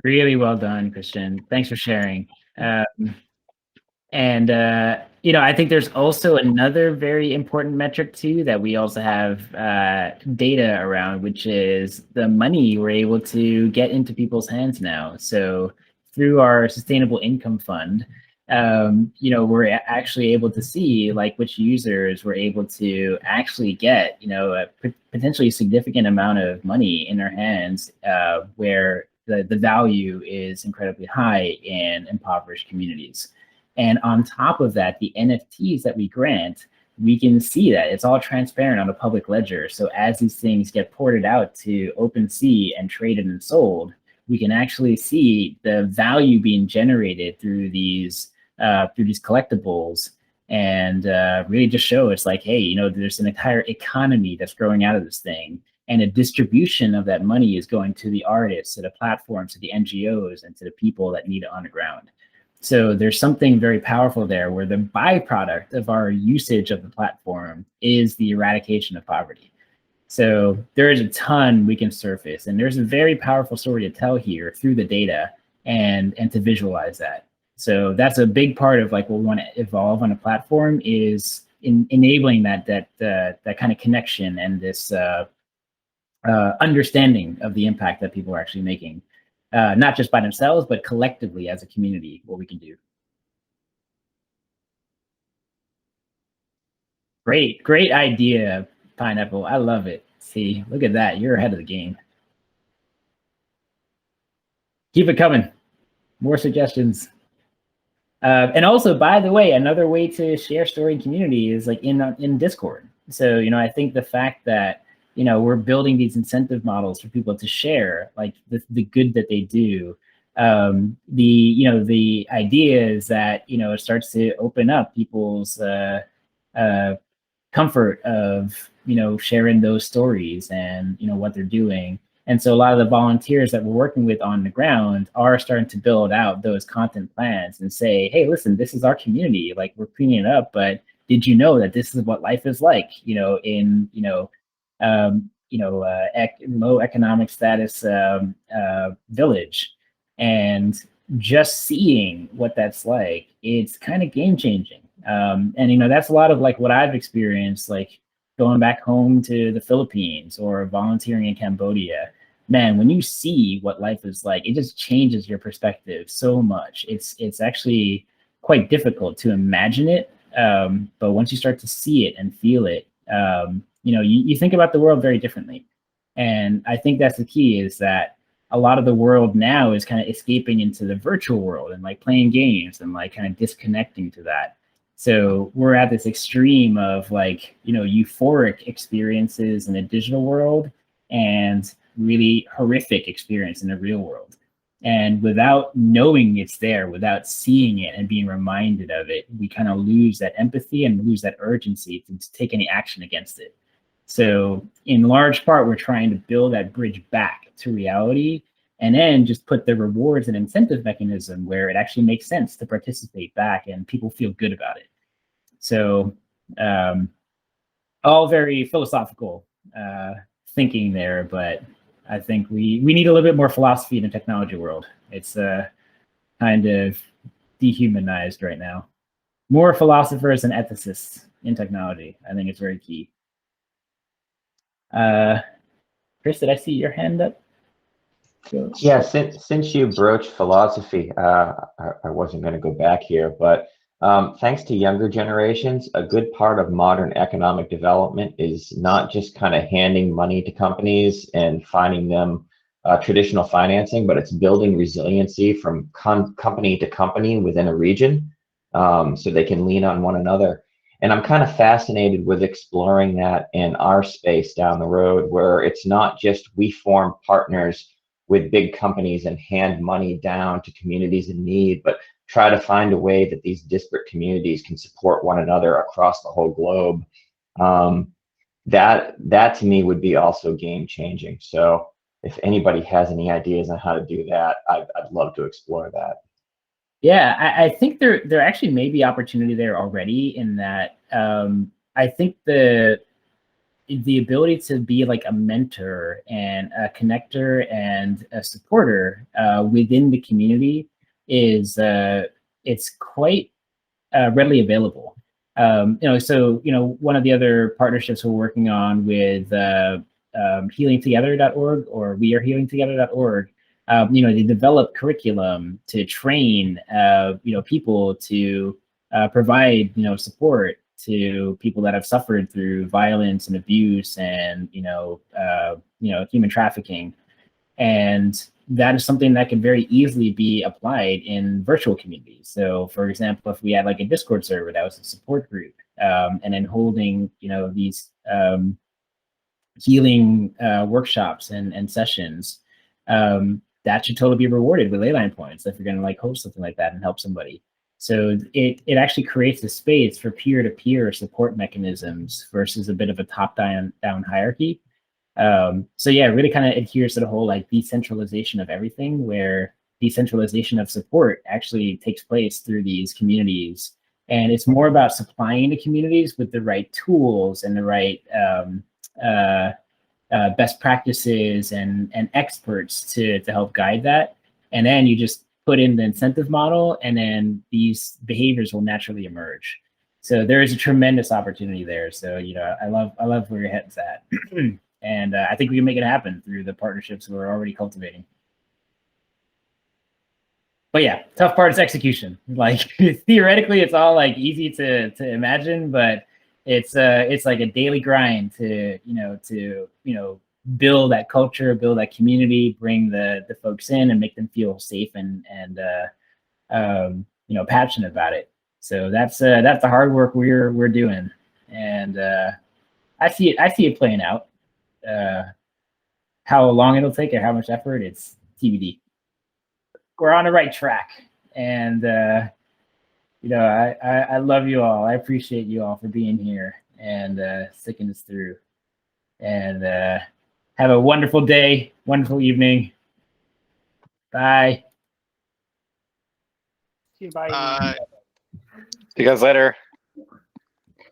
Really well done, Christian. Thanks for sharing. I think there's also another very important metric too that we also have data around, which is the money we're able to get into people's hands now. So through our sustainable income fund, we're actually able to see like which users were able to actually get, a potentially significant amount of money in their hands, where the value is incredibly high in impoverished communities. And on top of that, the NFTs that we grant, we can see that it's all transparent on a public ledger. So as these things get ported out to OpenSea and traded and sold, we can actually see the value being generated through these collectibles, and really just show it's like, hey, there's an entire economy that's growing out of this thing, and a distribution of that money is going to the artists, to the platforms, to the NGOs, and to the people that need it on the ground. So there's something very powerful there, where the byproduct of our usage of the platform is the eradication of poverty. So there is a ton we can surface, and there's a very powerful story to tell here through the data and to visualize that. So that's a big part of like what we want to evolve on a platform, is enabling that kind of connection and this understanding of the impact that people are actually making, not just by themselves, but collectively as a community, what we can do. Great idea, Pineapple. I love it. See, look at that. You're ahead of the game. Keep it coming. More suggestions. And also, by the way, another way to share story and community is like in Discord. So, I think the fact that, we're building these incentive models for people to share like the good that they do. The idea is that, it starts to open up people's comfort of, sharing those stories and, what they're doing. And so a lot of the volunteers that we're working with on the ground are starting to build out those content plans and say, hey, listen, this is our community. Like, we're cleaning it up, but did you know that this is what life is like, in, low economic status village? And just seeing what that's like, it's kind of game changing. And that's a lot of like what I've experienced, like going back home to the Philippines or volunteering in Cambodia. Man, when you see what life is like, it just changes your perspective so much. It's actually quite difficult to imagine it, but once you start to see it and feel it, you think about the world very differently. And I think that's the key, is that a lot of the world now is kind of escaping into the virtual world and like playing games and like kind of disconnecting to that. So we're at this extreme of like, euphoric experiences in the digital world and really horrific experience in the real world. And without knowing it's there, without seeing it and being reminded of it, we kind of lose that empathy and lose that urgency to take any action against it. So in large part, we're trying to build that bridge back to reality, and then just put the rewards and incentive mechanism where it actually makes sense to participate back and people feel good about it. So all very philosophical thinking there, but I think we need a little bit more philosophy in the technology world. It's kind of dehumanized right now. More philosophers and ethicists in technology. I think it's very key. Chris, did I see your hand up? Yeah, since you broached philosophy, I wasn't going to go back here, but thanks to younger generations, a good part of modern economic development is not just kind of handing money to companies and finding them traditional financing, but it's building resiliency from company to company within a region, so they can lean on one another. And I'm kind of fascinated with exploring that in our space down the road, where it's not just we form partners with big companies and hand money down to communities in need, but try to find a way that these disparate communities can support one another across the whole globe. That to me would be also game changing. So if anybody has any ideas on how to do that, I'd love to explore that. Yeah, I think there actually may be opportunity there already, in that I think the ability to be like a mentor and a connector and a supporter within the community is it's quite readily available. So one of the other partnerships we're working on with healingtogether.org or wearehealingtogether.org, they develop curriculum to train people to provide support to people that have suffered through violence and abuse and human trafficking. And that is something that can very easily be applied in virtual communities. So for example, if we had like a Discord server that was a support group, and then holding these healing workshops and sessions, that should totally be rewarded with Leyline points if you're going to like host something like that and help somebody. So it actually creates a space for peer-to-peer support mechanisms versus a bit of a top-down hierarchy. So yeah, it really kind of adheres to the whole like decentralization of everything, where decentralization of support actually takes place through these communities. And it's more about supplying the communities with the right tools and the right best practices and experts to help guide that. And then you just put in the incentive model, and then these behaviors will naturally emerge. So there is a tremendous opportunity there. So I love where your head's at. And I think we can make it happen through the partnerships we're already cultivating. But yeah, tough part is execution. Like theoretically, it's all like easy to imagine, but it's like a daily grind to build that culture, build that community, bring the folks in, and make them feel safe and passionate about it. So that's the hard work we're doing, and I see it playing out. How long it'll take or how much effort, it's TBD. We're on the right track, and I love you all. I appreciate you all for being here and sticking this through. And have a wonderful day, wonderful evening. Bye. Bye. See you guys later.